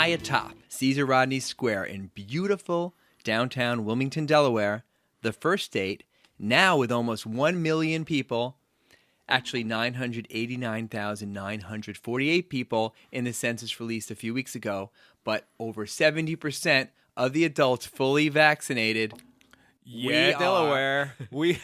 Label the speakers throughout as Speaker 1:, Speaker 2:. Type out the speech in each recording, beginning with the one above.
Speaker 1: high atop Caesar Rodney Square in beautiful downtown Wilmington, Delaware, the first state, now with almost 1 million people, actually 989,948 people in the census released a few weeks ago, but over 70% of the adults fully vaccinated.
Speaker 2: Yeah, Delaware. We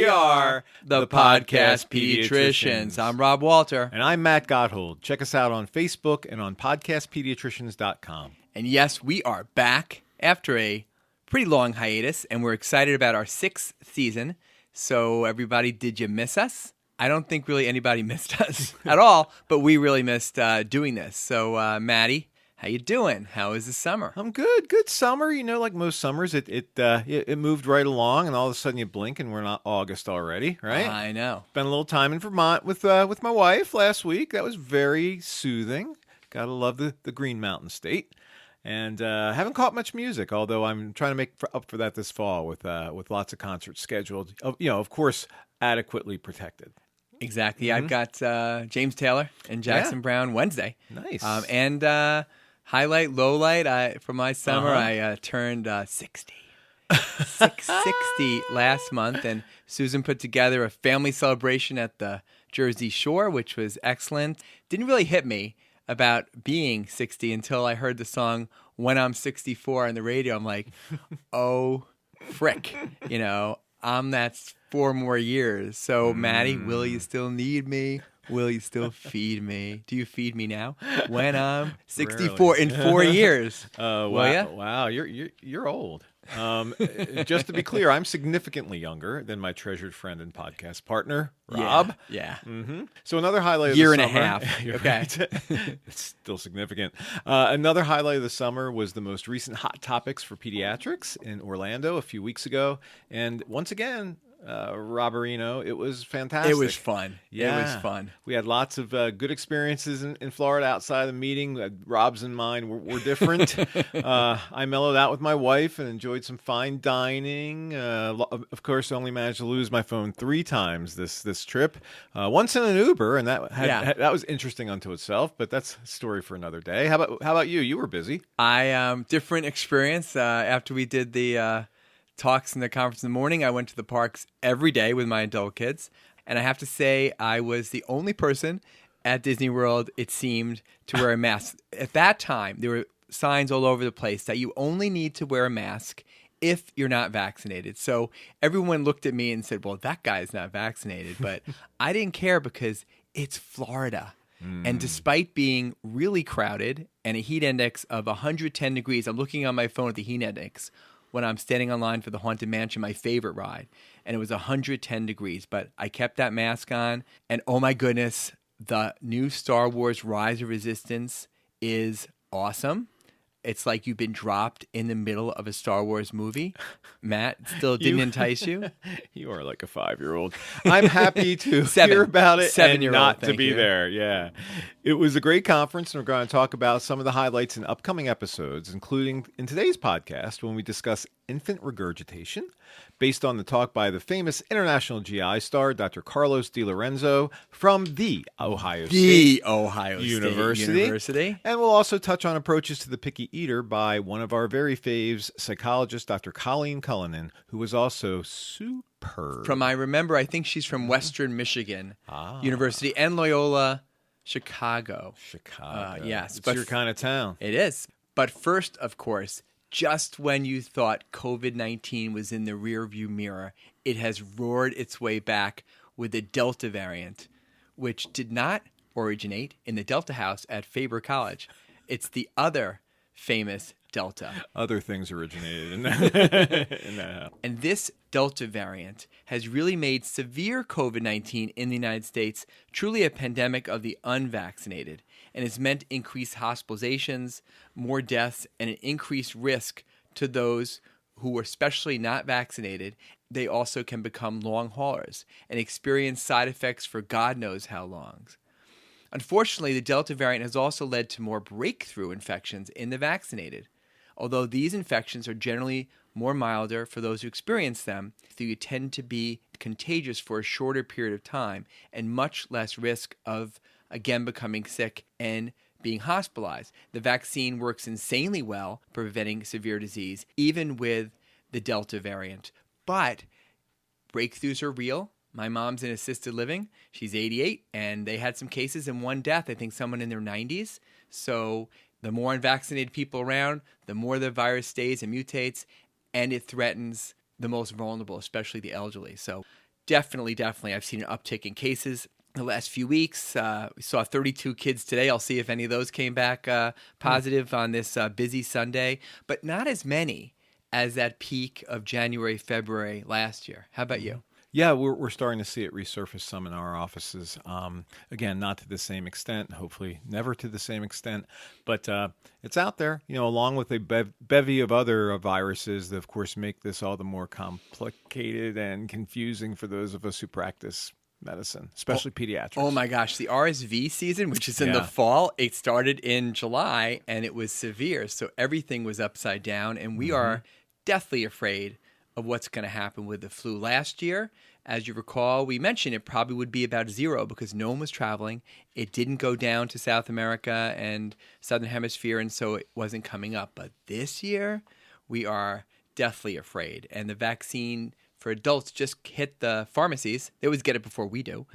Speaker 1: are the Podcast Pediatricians. I'm Rob Walter.
Speaker 2: And I'm Matt Gotthold. Check us out on Facebook and on podcastpediatricians.com.
Speaker 1: And yes, we are back after a pretty long hiatus, and we're excited about our 6th season. So everybody, did you miss us? I don't think really anybody missed us at all, but we really missed doing this. So Maddie, how you doing? How is the summer?
Speaker 2: I'm good. Good summer. You know, like most summers, it moved right along, and all of a sudden you blink, and we're not August already, right?
Speaker 1: I know.
Speaker 2: Spent a little time in Vermont with my wife last week. That was very soothing. Gotta love the Green Mountain State. And haven't caught much music, although I'm trying to make up for that this fall with lots of concerts scheduled. Of course, adequately protected.
Speaker 1: Exactly. Mm-hmm. I've got James Taylor and Jackson Brown Wednesday.
Speaker 2: Nice.
Speaker 1: And highlight, lowlight, for my summer, I turned 60. 60 last month, and Susan put together a family celebration at the Jersey Shore, which was excellent. Didn't really hit me about being 60 until I heard the song When I'm 64 on the radio. I'm like, oh, frick. That's 4 more years. So, Maddie, will you still need me? Will you still feed me? Do you feed me now? When I'm 64 in 4 years.
Speaker 2: Wow, you're old. Just to be clear, I'm significantly younger than my treasured friend and podcast partner, Rob.
Speaker 1: Yeah.
Speaker 2: Mm-hmm. So another highlight of
Speaker 1: year
Speaker 2: the
Speaker 1: and
Speaker 2: summer,
Speaker 1: a half. Okay.
Speaker 2: Right. It's still significant. Another highlight of the summer was the most recent Hot Topics for Pediatrics in Orlando a few weeks ago. And once again, Robberino, it was fantastic.
Speaker 1: It was fun.
Speaker 2: Yeah.
Speaker 1: It was fun.
Speaker 2: We had lots of good experiences in Florida outside of the meeting. Rob's and mine were different. I mellowed out with my wife and enjoyed some fine dining. Of course, I only managed to lose my phone 3 times this trip. Once in an Uber, and that was interesting unto itself, but that's a story for another day. How about you? You were busy.
Speaker 1: Different experience. After we did the talks in the conference in the morning, I went to the parks every day with my adult kids. And I have to say, I was the only person at Disney World, it seemed, to wear a mask. At that time, there were signs all over the place that you only need to wear a mask if you're not vaccinated. So everyone looked at me and said, well, that guy's not vaccinated. But I didn't care because it's Florida. And despite being really crowded and a heat index of 110 degrees, I'm looking on my phone at the heat index when I'm standing online for the Haunted Mansion, my favorite ride, and it was 110 degrees. But I kept that mask on, and oh my goodness, the new Star Wars Rise of Resistance is awesome. It's like you've been dropped in the middle of a Star Wars movie. Matt, still didn't entice you?
Speaker 2: You are like a 5-year-old. I'm happy to hear about it and not to be there. Yeah. It was a great conference, and we're going to talk about some of the highlights in upcoming episodes, including in today's podcast when we discuss infant regurgitation, based on the talk by the famous international GI star, Dr. Carlos DiLorenzo, from the Ohio State University. And we'll also touch on approaches to the picky eater by one of our very faves, psychologist Dr. Colleen Cullinan, who was also superb.
Speaker 1: I think she's from Western Michigan University and Loyola Chicago. Yes.
Speaker 2: It's your kind of town.
Speaker 1: It is. But first, of course, just when you thought COVID-19 was in the rearview mirror, it has roared its way back with the Delta variant, which did not originate in the Delta House at Faber College. It's the other famous Delta.
Speaker 2: Other things originated in that house.
Speaker 1: And this Delta variant has really made severe COVID-19 in the United States truly a pandemic of the unvaccinated, and has meant increased hospitalizations, more deaths, and an increased risk to those who are especially not vaccinated. They also can become long haulers and experience side effects for God knows how long. Unfortunately, the Delta variant has also led to more breakthrough infections in the vaccinated. Although these infections are generally more milder for those who experience them, they tend to be contagious for a shorter period of time and much less risk of again becoming sick and being hospitalized. The vaccine works insanely well preventing severe disease, even with the Delta variant. But breakthroughs are real. My mom's in assisted living. She's 88, and they had some cases and one death. I think someone in their 90s. So the more unvaccinated people around, the more the virus stays and mutates, and it threatens the most vulnerable, especially the elderly. So definitely, I've seen an uptick in cases the last few weeks. We saw 32 kids today. I'll see if any of those came back positive on this busy Sunday, but not as many as that peak of January, February last year. How about you?
Speaker 2: Yeah, we're starting to see it resurface some in our offices. Again, not to the same extent, hopefully never to the same extent, but it's out there, along with a bevy of other viruses that, of course, make this all the more complicated and confusing for those of us who practice medicine, especially pediatrics.
Speaker 1: Oh my gosh, the RSV season, which is in the fall, it started in July, and it was severe, so everything was upside down, and we are deathly afraid of what's going to happen with the flu. Last year, as you recall, we mentioned it probably would be about zero because no one was traveling. It didn't go down to South America and Southern Hemisphere, and so it wasn't coming up. But this year, we are deathly afraid. And the vaccine for adults just hit the pharmacies. They always get it before we do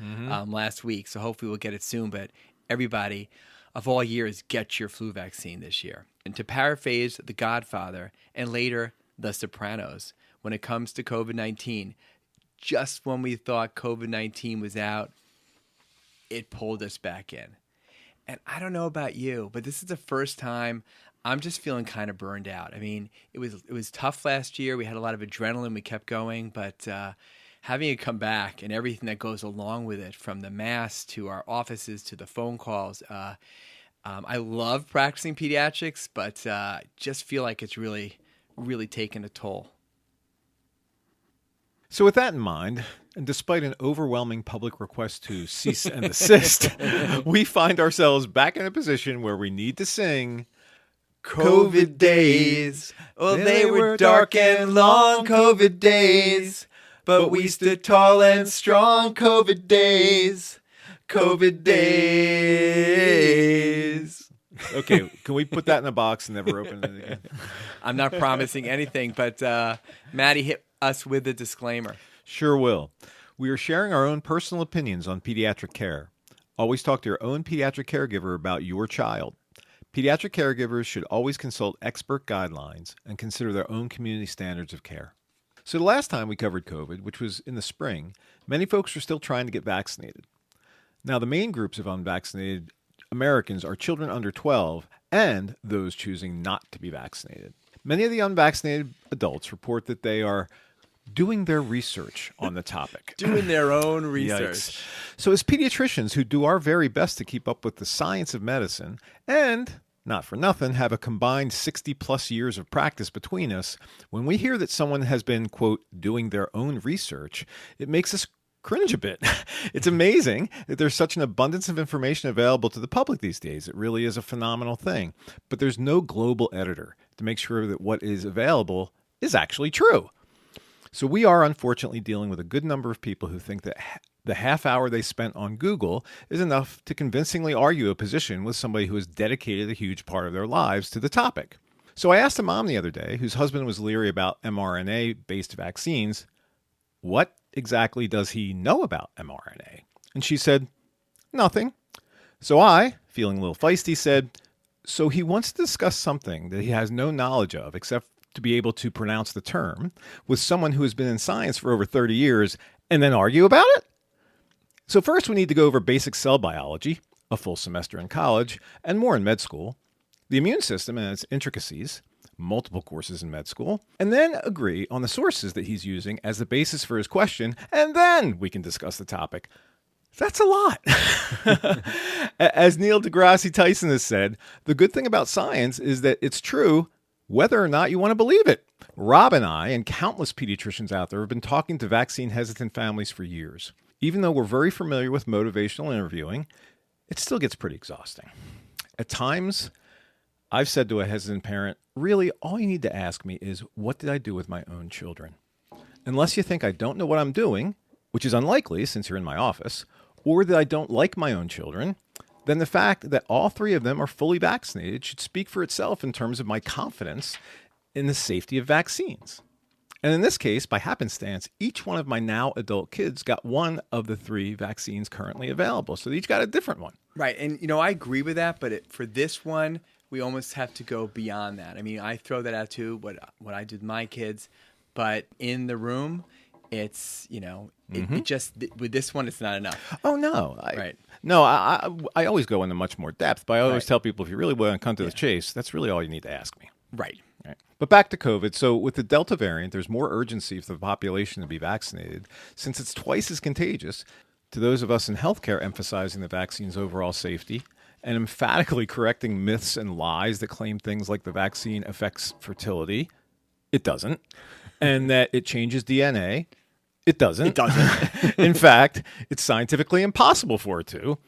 Speaker 1: last week, so hopefully we'll get it soon. But everybody of all years, get your flu vaccine this year. And to paraphrase The Godfather and later The Sopranos, when it comes to COVID-19, just when we thought COVID-19 was out, it pulled us back in. And I don't know about you, but this is the first time I'm just feeling kind of burned out. I mean, it was tough last year. We had a lot of adrenaline. We kept going, but having it come back and everything that goes along with it, from the masks to our offices to the phone calls, I love practicing pediatrics, but just feel like it's really, really taken a toll.
Speaker 2: So with that in mind, and despite an overwhelming public request to cease and desist, we find ourselves back in a position where we need to sing
Speaker 1: COVID days. Oh, they were dark and long COVID days, but we stood tall and strong COVID days. COVID days.
Speaker 2: Okay, can we put that in a box and never open it again?
Speaker 1: I'm not promising anything, but Maddie, hit us with a disclaimer.
Speaker 2: Sure will. We are sharing our own personal opinions on pediatric care. Always talk to your own pediatric caregiver about your child. Pediatric caregivers should always consult expert guidelines and consider their own community standards of care. So the last time we covered COVID, which was in the spring, many folks were still trying to get vaccinated. Now, the main groups of unvaccinated Americans are children under 12 and those choosing not to be vaccinated. Many of the unvaccinated adults report that they are doing their research on the topic.
Speaker 1: Doing their own research.
Speaker 2: Yikes. So as pediatricians who do our very best to keep up with the science of medicine, and not for nothing, have a combined 60-plus years of practice between us, when we hear that someone has been, quote, doing their own research, it makes us cringe a bit. It's amazing that there's such an abundance of information available to the public these days. It really is a phenomenal thing. But there's no global editor to make sure that what is available is actually true. So we are unfortunately dealing with a good number of people who think that the half hour they spent on Google is enough to convincingly argue a position with somebody who has dedicated a huge part of their lives to the topic. So I asked a mom the other day, whose husband was leery about mRNA-based vaccines, what exactly does he know about mRNA? And she said, nothing. So I, feeling a little feisty, said, so he wants to discuss something that he has no knowledge of except to be able to pronounce the term with someone who has been in science for over 30 years and then argue about it? So first we need to go over basic cell biology, a full semester in college, and more in med school, the immune system and its intricacies, multiple courses in med school, and then agree on the sources that he's using as the basis for his question, and then we can discuss the topic. That's a lot. As Neil deGrasse Tyson has said, the good thing about science is that it's true whether or not you want to believe it. Rob and I and countless pediatricians out there have been talking to vaccine-hesitant families for years. Even though we're very familiar with motivational interviewing, it still gets pretty exhausting. At times, I've said to a hesitant parent, really, all you need to ask me is, what did I do with my own children? Unless you think I don't know what I'm doing, which is unlikely since you're in my office, or that I don't like my own children, then the fact that all three of them are fully vaccinated should speak for itself in terms of my confidence in the safety of vaccines. And in this case, by happenstance, each one of my now adult kids got one of the 3 vaccines currently available. So they each got a different one.
Speaker 1: Right. And, I agree with that. But for this one, we almost have to go beyond that. I mean, I throw that out too, what I did with my kids. But in the room, it's, it just, with this one, it's not enough.
Speaker 2: Oh, no.
Speaker 1: Right.
Speaker 2: No, I always go into much more depth. But I always tell people, if you really want to come to the chase, that's really all you need to ask me.
Speaker 1: Right.
Speaker 2: But back to COVID. So with the Delta variant, there's more urgency for the population to be vaccinated since it's twice as contagious. To those of us in healthcare emphasizing the vaccine's overall safety and emphatically correcting myths and lies that claim things like the vaccine affects fertility, it doesn't. And that it changes DNA, it doesn't.
Speaker 1: It doesn't.
Speaker 2: In fact, it's scientifically impossible for it to.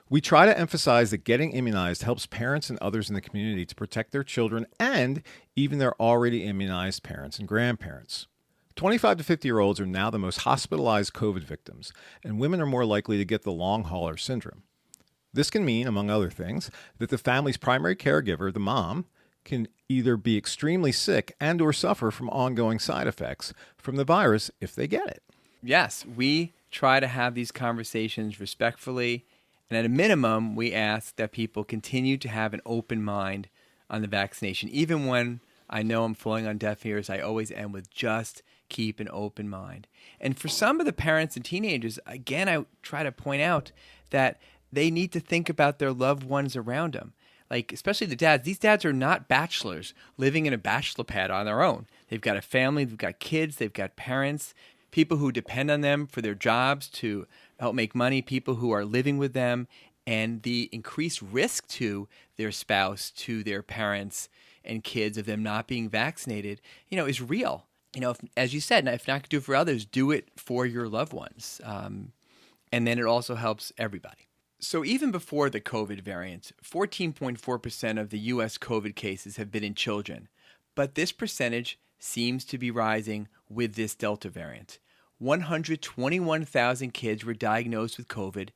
Speaker 2: We try to emphasize that getting immunized helps parents and others in the community to protect their children and even their already immunized parents and grandparents. 25 to 50-year-olds are now the most hospitalized COVID victims, and women are more likely to get the long hauler syndrome. This can mean, among other things, that the family's primary caregiver, the mom, can either be extremely sick and or suffer from ongoing side effects from the virus if they get it.
Speaker 1: Yes, we try to have these conversations respectfully. And at a minimum, we ask that people continue to have an open mind on the vaccination. Even when I know I'm falling on deaf ears, I always end with just keep an open mind. And for some of the parents and teenagers, again, I try to point out that they need to think about their loved ones around them. Like, especially the dads. These dads are not bachelors living in a bachelor pad on their own. They've got a family, they've got kids, they've got parents, people who depend on them for their jobs to help make money, people who are living with them, and the increased risk to their spouse, to their parents and kids of them not being vaccinated, is real. If, as you said, if not going to do it for others, do it for your loved ones. And then it also helps everybody. So even before the COVID variant, 14.4% of the U.S. COVID cases have been in children. But this percentage seems to be rising with this Delta variant. 121,000 kids were diagnosed with COVID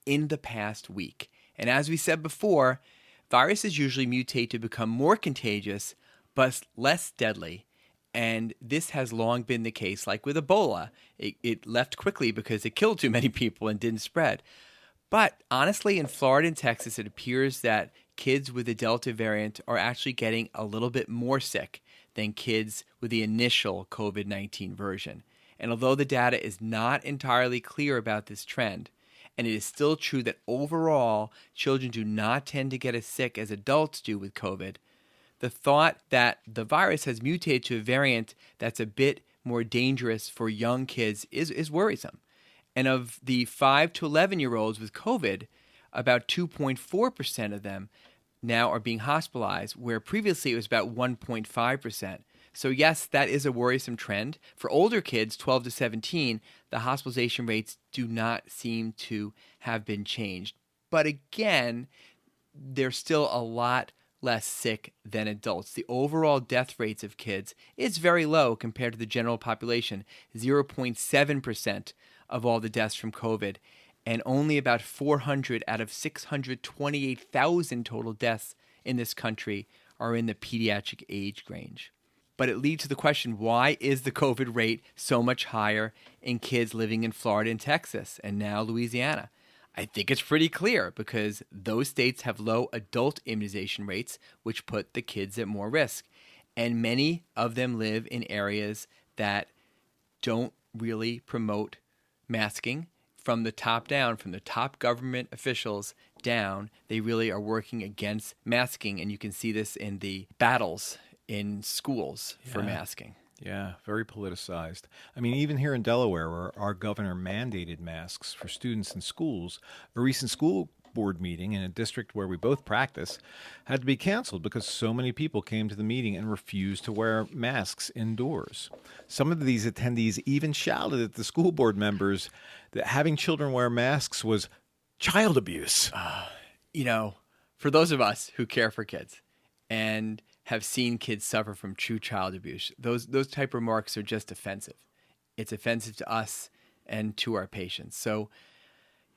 Speaker 1: in the past week. And as we said before, viruses usually mutate to become more contagious, but less deadly. And this has long been the case. Like with Ebola, it left quickly because it killed too many people and didn't spread. But honestly, in Florida and Texas, it appears that kids with the Delta variant are actually getting a little bit more sick than kids with the initial COVID-19 version. And although the data is not entirely clear about this trend, and it is still true that overall children do not tend to get as sick as adults do with COVID, the thought that the virus has mutated to a variant that's a bit more dangerous for young kids is worrisome. And of the 5 to 11-year-olds with COVID, about 2.4% of them now are being hospitalized, where previously it was about 1.5%. So yes, that is a worrisome trend. For older kids, 12 to 17, the hospitalization rates do not seem to have been changed. But again, they're still a lot less sick than adults. The overall death rates of kids is very low compared to the general population, 0.7% of all the deaths from COVID, and only about 400 out of 628,000 total deaths in this country are in the pediatric age range. But it leads to the question, why is the COVID rate so much higher in kids living in Florida and Texas and now Louisiana? I think it's pretty clear because those states have low adult immunization rates, which put the kids at more risk. And many of them live in areas that don't really promote masking from the top down, from the top government officials down. They really are working against masking, and you can see this in the battles in schools for masking.
Speaker 2: Yeah, very politicized. I mean, even here in Delaware, where our governor mandated masks for students in schools, a recent school board meeting in a district where we both practice had to be canceled because so many people came to the meeting and refused to wear masks indoors. Some of these attendees even shouted at the school board members that having children wear masks was child abuse.
Speaker 1: For those of us who care for kids and have seen kids suffer from true child abuse, those type of remarks are just offensive. It's offensive to us and to our patients. So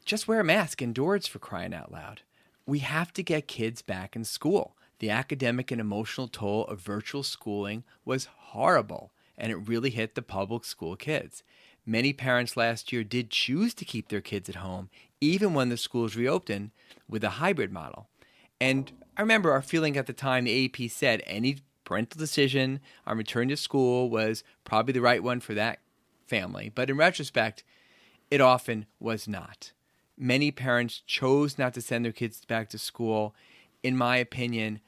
Speaker 1: just wear a mask indoors, for crying out loud. we have to get kids back in school. The academic and emotional toll of virtual schooling was horrible, and it really hit the public school kids. Many parents last year did choose to keep their kids at home, even when the schools reopened with a hybrid model. And I remember our feeling at the time, the AAP said any parental decision on return to school was probably the right one for that family. But in retrospect, it often was not. Many parents chose not to send their kids back to school, in my opinion,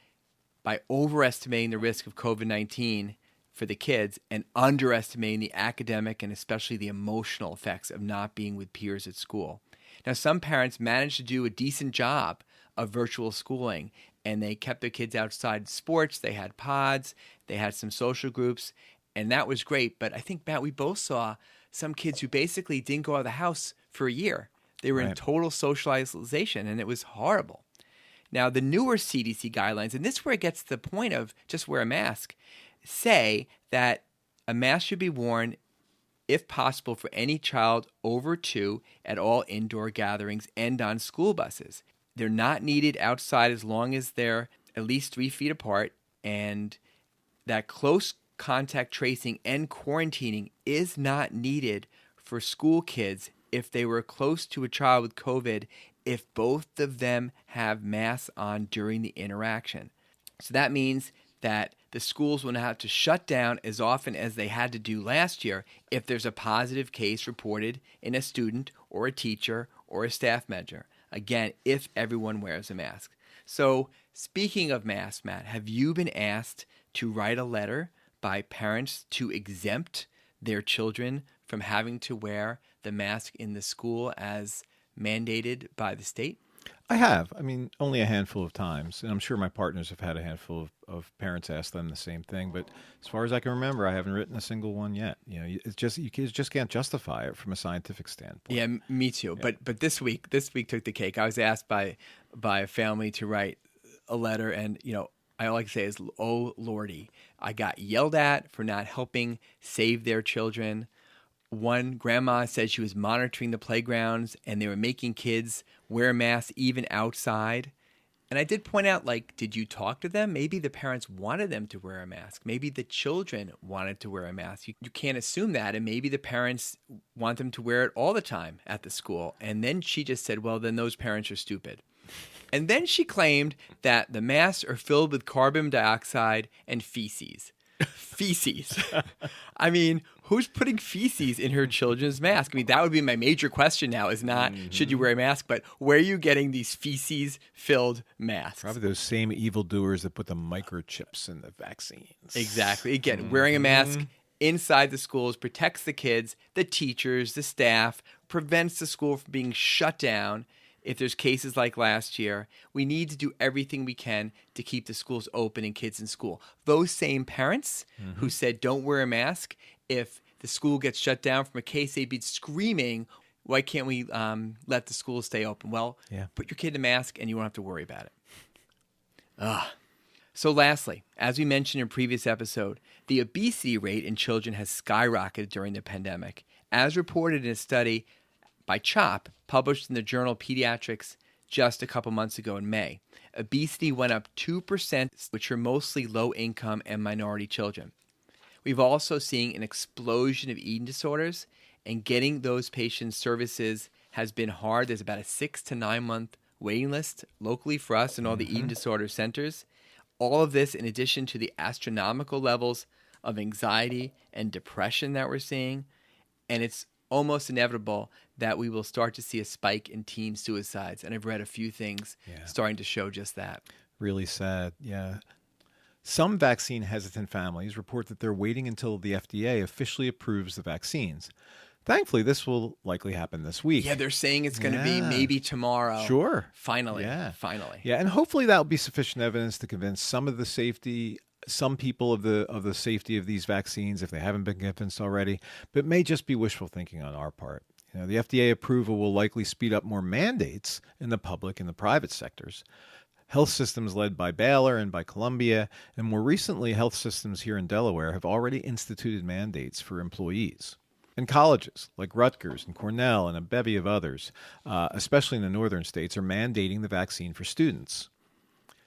Speaker 1: by overestimating the risk of COVID-19 for the kids and underestimating the academic and especially the emotional effects of not being with peers at school. Now, some parents managed to do a decent job of virtual schooling, and they kept their kids outside sports. They had pods, they had some social groups, and that was great. But I think, Matt, we both saw some kids who basically didn't go out of the house for a year. They were in total social isolation, and it was horrible. Now, the newer CDC guidelines, and this is where it gets to the point of just wear a mask, say that a mask should be worn, if possible, for any child over 2 at all indoor gatherings and on school buses. They're not needed outside as long as they're at least 3 feet apart, and that close contact tracing and quarantining is not needed for school kids if they were close to a child with COVID, if both of them have masks on during the interaction. So that means that the schools will not have to shut down as often as they had to do last year if there's a positive case reported in a student or a teacher or a staff member. Again, if everyone wears a mask. So speaking of masks, Matt, have you been asked to write a letter by parents to exempt their children from having to wear the mask in the school as mandated by the state?
Speaker 2: I have. I mean, only a handful of times. And I'm sure my partners have had a handful of parents ask them the same thing. But as far as I can remember, I haven't written a single one yet. You know, it's just, you just can't justify it from a scientific standpoint.
Speaker 1: Yeah, me too. Yeah. But this week took the cake. I was asked by a family to write a letter, and, you know, I like to say is, oh, Lordy, I got yelled at for not helping save their children. One grandma said she was monitoring the playgrounds and they were making kids wear masks even outside. And I did point out, like, did you talk to them? Maybe the parents wanted them to wear a mask. Maybe the children wanted to wear a mask. You can't assume that. And maybe the parents want them to wear it all the time at the school. And then she just said, well, then those parents are stupid. And then she claimed that the masks are filled with carbon dioxide and feces. Feces. I mean, who's putting feces in her children's mask? I mean, that would be my major question now, is not should you wear a mask, but where are you getting these feces-filled masks?
Speaker 2: Probably those same evildoers that put the microchips in the vaccines.
Speaker 1: Exactly. Again, wearing a mask inside the schools protects the kids, the teachers, the staff, prevents the school from being shut down. If there's cases like last year, we need to do everything we can to keep the schools open and kids in school. Those same parents who said don't wear a mask, if the school gets shut down from a case, they'd be screaming, why can't we let the schools stay open? Well, put your kid in a mask and you won't have to worry about it. So lastly, as we mentioned in a previous episode, the obesity rate in children has skyrocketed during the pandemic. As reported in a study by CHOP, published in the journal Pediatrics just a couple months ago in May. Obesity went up 2%, which are mostly low-income and minority children. We've also seen an explosion of eating disorders, and getting those patients services has been hard. There's about a 6 to 9 month waiting list locally for us in all the eating disorder centers. All of this in addition to the astronomical levels of anxiety and depression that we're seeing, and it's almost inevitable that we will start to see a spike in teen suicides. And I've read a few things starting to show just that.
Speaker 2: Really sad, yeah. Some vaccine hesitant families report that they're waiting until the FDA officially approves the vaccines. Thankfully, this will likely happen this week.
Speaker 1: Yeah, they're saying it's going to be maybe tomorrow.
Speaker 2: Sure.
Speaker 1: Finally. Finally.
Speaker 2: Yeah, and hopefully that will be sufficient evidence to convince some people of the safety of these vaccines if they haven't been convinced already, but it may just be wishful thinking on our part. You know, the FDA approval will likely speed up more mandates in the public and the private sectors. Health systems led by Baylor and by Columbia, and more recently, health systems here in Delaware have already instituted mandates for employees. And colleges like Rutgers and Cornell and a bevy of others, especially in the northern states, are mandating the vaccine for students.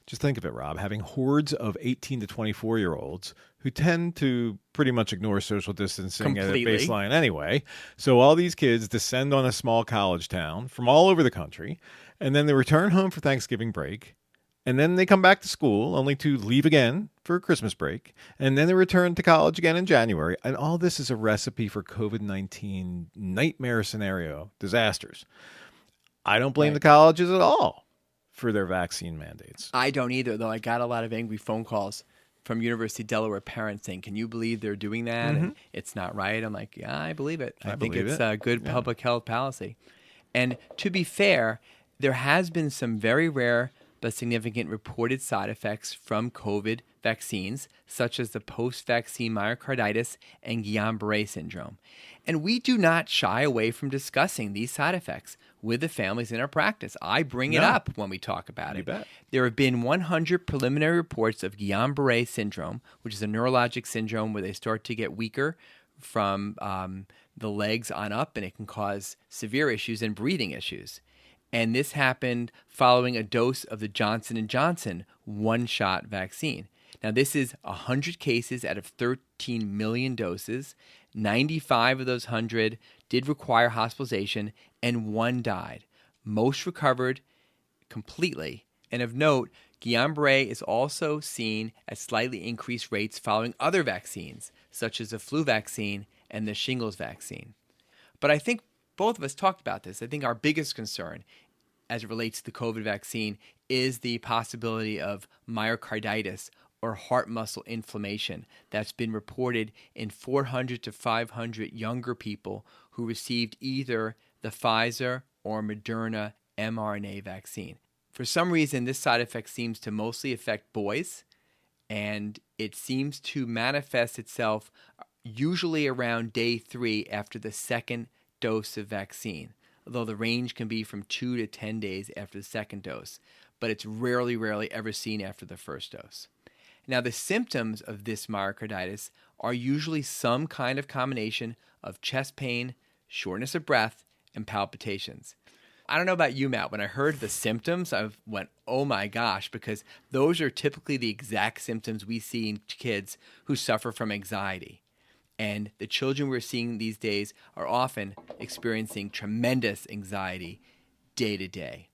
Speaker 2: Just think of it, Rob, having hordes of 18 to 24-year-olds who tend to pretty much ignore social distancing
Speaker 1: completely
Speaker 2: at a baseline anyway. So all these kids descend on a small college town from all over the country, and then they return home for Thanksgiving break, and then they come back to school only to leave again for Christmas break, and then they return to college again in January. And all this is a recipe for COVID-19 nightmare scenario disasters. I don't blame the colleges at all for their vaccine mandates.
Speaker 1: I don't either, though. I got a lot of angry phone calls from University of Delaware parents saying, can you believe they're doing that? And it's not right. I'm like, yeah, I believe it. I think it's a good public health policy. And to be fair, there has been some very rare but significant reported side effects from COVID vaccines, such as the post-vaccine myocarditis and Guillain-Barré syndrome. And we do not shy away from discussing these side effects with the families in our practice. I bring it up when we talk about it.
Speaker 2: You bet.
Speaker 1: There have been 100 preliminary reports of Guillain-Barré syndrome, which is a neurologic syndrome where they start to get weaker from the legs on up, and it can cause severe issues and breathing issues. And this happened following a dose of the Johnson & Johnson one-shot vaccine. Now, this is 100 cases out of 13 million doses. 95 of those 100 did require hospitalization, and 1 died. Most recovered completely. And of note, Guillain-Barré is also seen at slightly increased rates following other vaccines, such as the flu vaccine and the shingles vaccine. But I think both of us talked about this. I think our biggest concern as it relates to the COVID vaccine is the possibility of myocarditis or heart muscle inflammation that's been reported in 400 to 500 younger people who received either the Pfizer or Moderna mRNA vaccine. For some reason, this side effect seems to mostly affect boys, and it seems to manifest itself usually around day 3 after the second dose of vaccine, although the range can be from 2 to 10 days after the second dose, but it's rarely ever seen after the first dose. Now, the symptoms of this myocarditis are usually some kind of combination of chest pain, shortness of breath, and palpitations. I don't know about you, Matt. When I heard the symptoms, I went, oh my gosh, because those are typically the exact symptoms we see in kids who suffer from anxiety. And the children we're seeing these days are often experiencing tremendous anxiety day to day.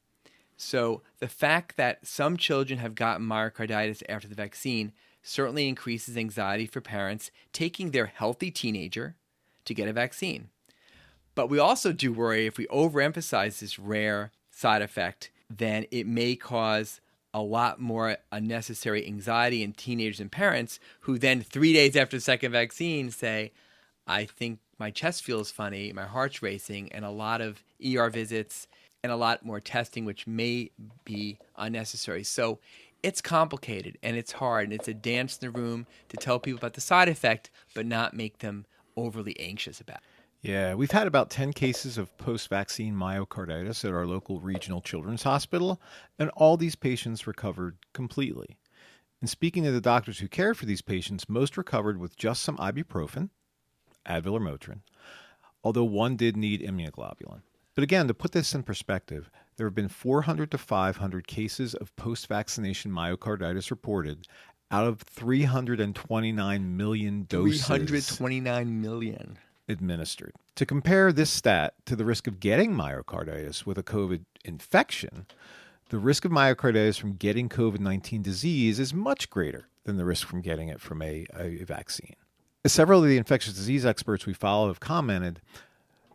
Speaker 1: So the fact that some children have gotten myocarditis after the vaccine certainly increases anxiety for parents taking their healthy teenager to get a vaccine. But we also do worry if we overemphasize this rare side effect, then it may cause a lot more unnecessary anxiety in teenagers and parents who then 3 days after the second vaccine say, I think my chest feels funny, my heart's racing, and a lot of ER visits and a lot more testing, which may be unnecessary. So it's complicated and it's hard, and it's a dance in the room to tell people about the side effect, but not make them overly anxious about it.
Speaker 2: Yeah, we've had about 10 cases of post-vaccine myocarditis at our local regional children's hospital, and all these patients recovered completely. And speaking to the doctors who cared for these patients, most recovered with just some ibuprofen, Advil or Motrin, although one did need immunoglobulin. But again, to put this in perspective, there have been 400 to 500 cases of post-vaccination myocarditis reported out of 329 million doses.
Speaker 1: 329 million.
Speaker 2: Administered. To compare this stat to the risk of getting myocarditis with a COVID infection, the risk of myocarditis from getting COVID-19 disease is much greater than the risk from getting it from a vaccine. As several of the infectious disease experts we follow have commented,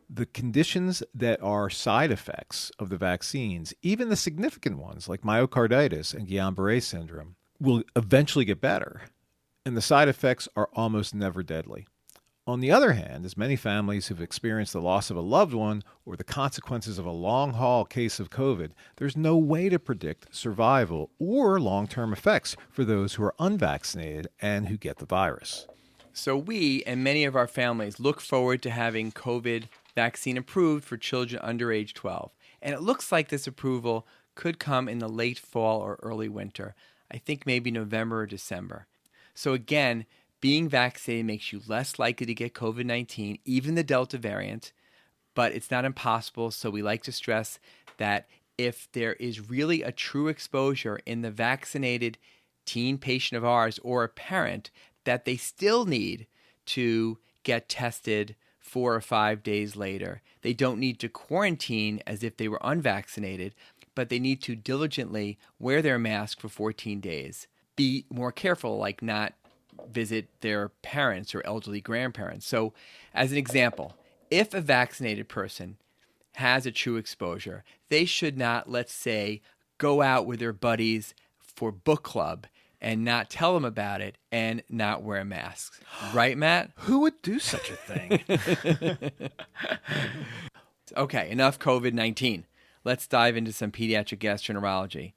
Speaker 2: the conditions that are side effects of the vaccines, even the significant ones like myocarditis and Guillain-Barré syndrome, will eventually get better, and the side effects are almost never deadly. On the other hand, as many families who've experienced the loss of a loved one or the consequences of a long-haul case of COVID, there's no way to predict survival or long-term effects for those who are unvaccinated and who get the virus.
Speaker 1: So we and many of our families look forward to having COVID vaccine approved for children under age 12. And it looks like this approval could come in the late fall or early winter. I think maybe November or December. So again, being vaccinated makes you less likely to get COVID-19, even the Delta variant, but it's not impossible. So we like to stress that if there is really a true exposure in the vaccinated teen patient of ours or a parent, that they still need to get tested 4 or 5 days later. They don't need to quarantine as if they were unvaccinated, but they need to diligently wear their mask for 14 days. Be more careful, like not visit their parents or elderly grandparents. So as an example, if a vaccinated person has a true exposure, they should not, let's say, go out with their buddies for book club and not tell them about it and not wear masks. Right, Matt?
Speaker 2: Who would do such a thing?
Speaker 1: Okay, enough COVID-19. Let's dive into some pediatric gastroenterology.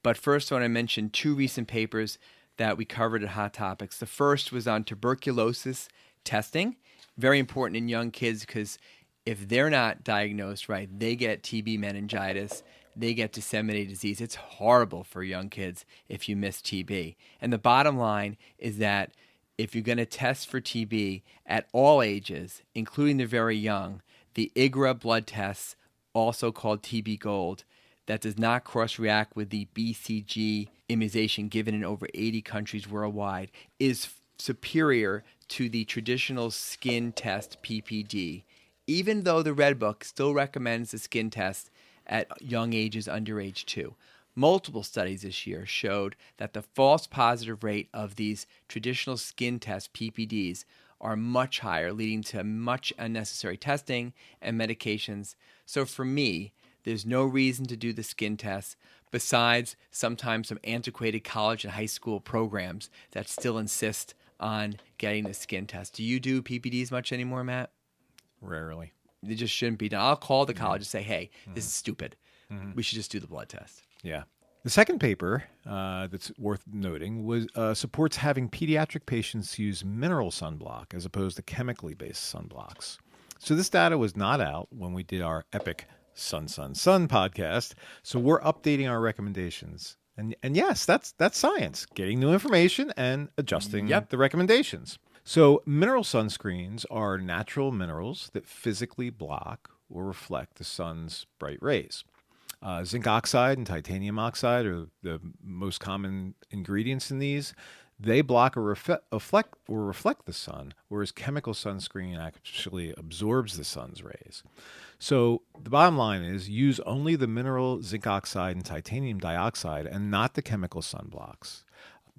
Speaker 1: But first, I want to mention 2 recent papers that we covered at Hot Topics. The first was on tuberculosis testing. Very important in young kids because if they're not diagnosed right, they get TB meningitis, they get disseminated disease. It's horrible for young kids if you miss TB. And the bottom line is that if you're going to test for TB at all ages, including the very young, the IGRA blood tests, also called TB Gold, that does not cross-react with the BCG immunization given in over 80 countries worldwide, is superior to the traditional skin test PPD, even though the Red Book still recommends the skin test at young ages under age 2. Multiple studies this year showed that the false positive rate of these traditional skin test PPDs are much higher, leading to much unnecessary testing and medications. So for me, there's no reason to do the skin test besides sometimes some antiquated college and high school programs that still insist on getting the skin test. Do you do PPDs much anymore, Matt?
Speaker 2: Rarely.
Speaker 1: They just shouldn't be done. I'll call the college and say, hey, this is stupid. We should just do the blood test.
Speaker 2: Yeah. The second paper that's worth noting was supports having pediatric patients use mineral sunblock as opposed to chemically based sunblocks. So this data was not out when we did our epic Sun podcast. So we're updating our recommendations. And yes, that's science, getting new information and adjusting the recommendations. So mineral sunscreens are natural minerals that physically block or reflect the sun's bright rays. Zinc oxide and titanium oxide are the most common ingredients in these. They block or reflect the sun, whereas chemical sunscreen actually absorbs the sun's rays. So the bottom line is use only the mineral zinc oxide and titanium dioxide and not the chemical sunblocks.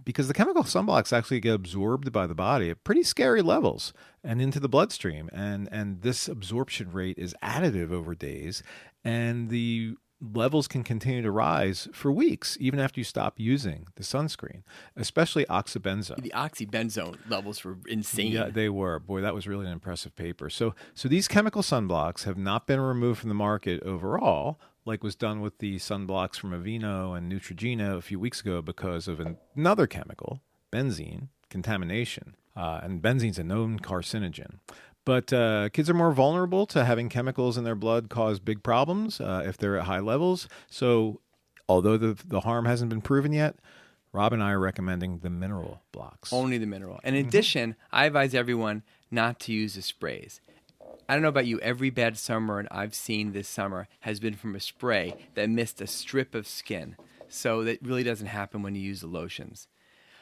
Speaker 2: Because the chemical sunblocks actually get absorbed by the body at pretty scary levels and into the bloodstream. And this absorption rate is additive over days. And the levels can continue to rise for weeks, even after you stop using the sunscreen, especially oxybenzone.
Speaker 1: The oxybenzone levels were insane.
Speaker 2: Yeah, they were. Boy, that was really an impressive paper. So these chemical sunblocks have not been removed from the market overall, like was done with the sunblocks from Aveeno and Neutrogena a few weeks ago because of another chemical, benzene, contamination. And benzene's a known carcinogen. But kids are more vulnerable to having chemicals in their blood cause big problems if they're at high levels. So although the harm hasn't been proven yet, Rob and I are recommending the mineral blocks.
Speaker 1: Only the mineral. And in addition, I advise everyone not to use the sprays. I don't know about you, every bad sunburn I've seen this summer has been from a spray that missed a strip of skin. So that really doesn't happen when you use the lotions.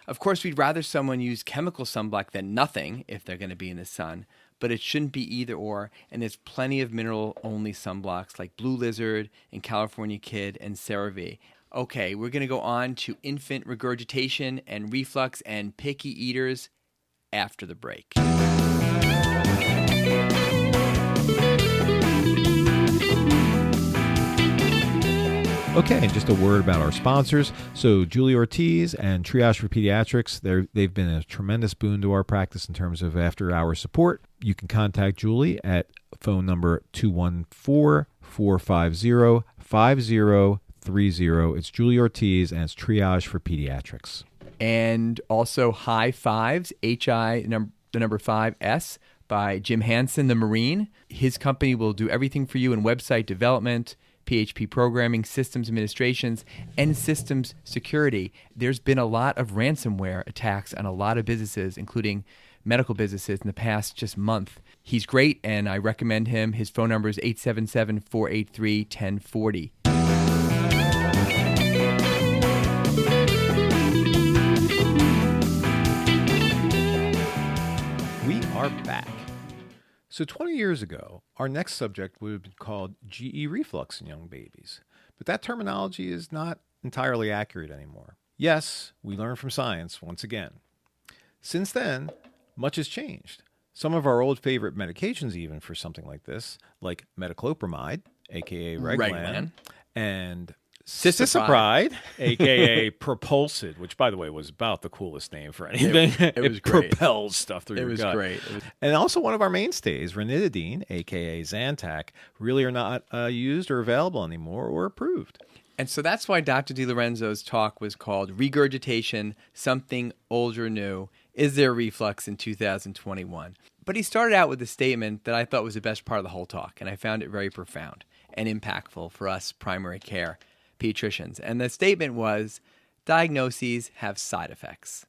Speaker 1: Of course, we'd rather someone use chemical sunblock than nothing if they're going to be in the sun, but it shouldn't be either or, and there's plenty of mineral-only sunblocks like Blue Lizard and California Kid and CeraVe. Okay, we're going to go on to infant regurgitation and reflux and picky eaters after the break.
Speaker 2: Okay, and just a word about our sponsors. So Julie Ortiz and Triage for Pediatrics, they've been a tremendous boon to our practice in terms of after-hour support. You can contact Julie at phone number 214-450-5030. It's Julie Ortiz, and it's Triage for Pediatrics.
Speaker 1: And also High Fives, the number 5S, by Jim Hansen, the Marine. His company will do everything for you in website development, PHP programming, systems administrations, and systems security. There's been a lot of ransomware attacks on a lot of businesses, including medical businesses, in the past just month. He's great, and I recommend him. His phone number is 877-483-1040.
Speaker 2: We are back. So 20 years ago, our next subject would have been called GE reflux in young babies. But that terminology is not entirely accurate anymore. Yes, we learn from science once again. Since then, much has changed. Some of our old favorite medications, even for something like this, like metoclopramide, aka Reglan, and cisapride, a.k.a. Propulsid, which, by the way, was about the coolest name for anything.
Speaker 1: It was great.
Speaker 2: Propels stuff through your gut.
Speaker 1: Great.
Speaker 2: And also one of our mainstays, ranitidine, a.k.a. Zantac, really are not used or available anymore or approved.
Speaker 1: And so that's why Dr. DiLorenzo's talk was called Regurgitation, Something Old or New. Is there reflux in 2021? But he started out with a statement that I thought was the best part of the whole talk, and I found it very profound and impactful for us primary care pediatricians. And the statement was, diagnoses have side effects.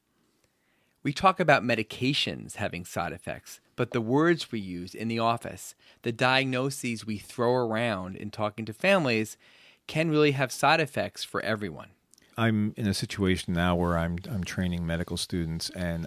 Speaker 1: We talk about medications having side effects, but the words we use in the office, the diagnoses we throw around in talking to families, can really have side effects for everyone.
Speaker 2: I'm in a situation now where I'm training medical students, and